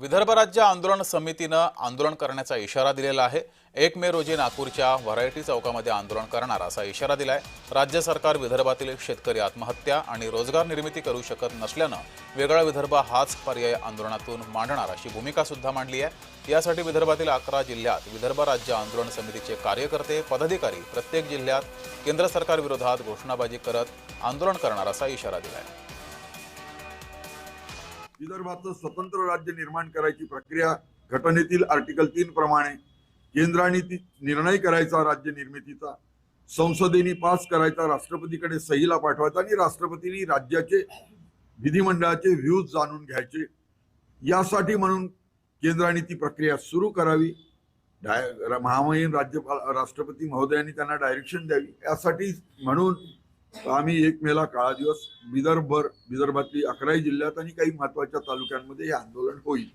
विदर्भ राज्य आंदोलन समितीनं आंदोलन करण्याचा इशारा दिलेला आहे। 1 मे रोजी नागपूरच्या व्हरायटी चौकामध्ये आंदोलन करणार असा इशारा दिलाय। राज्य सरकार विदर्भातील शेतकरी आत्महत्या आणि रोजगार निर्मिती करू शकत नसल्यानं वेगळा विदर्भ हाच पर्याय आंदोलनातून मांडणार अशी भूमिका सुद्धा मांडली आहे। यासाठी विदर्भातील 11 जिल्ह्यात विदर्भ राज्य आंदोलन समितीचे कार्यकर्ते पदाधिकारी प्रत्येक जिल्ह्यात केंद्र सरकार विरोधात घोषणाबाजी करत आंदोलन करणार असा इशारा दिलाय। विदर्भाचं स्वतंत्र राज्य निर्माण करायची प्रक्रिया घटनेतील आर्टिकल 3 प्रमाणे केंद्राने निर्णय करायचा राज्य निर्मितीचा, संसदेने पास करायचा, राष्ट्रपतीकडे सहीला पाठवायचा आणि राष्ट्रपतींनी राज्याचे विधिमंडळाचे व्ह्यूज जाणून घ्यायचे। यासाठी म्हणून केंद्राने ती प्रक्रिया सुरू करावी, महामहिम राज्यपाल राष्ट्रपती महोदयांनी त्यांना डायरेक्शन द्यावी। यासाठी म्हणून आम्ही 1 मेला काळा दिवस विदर्भातली 11 जिल्ह्यात आणि काही महत्त्वाच्या तालुक्यांमध्ये हे आंदोलन होईल।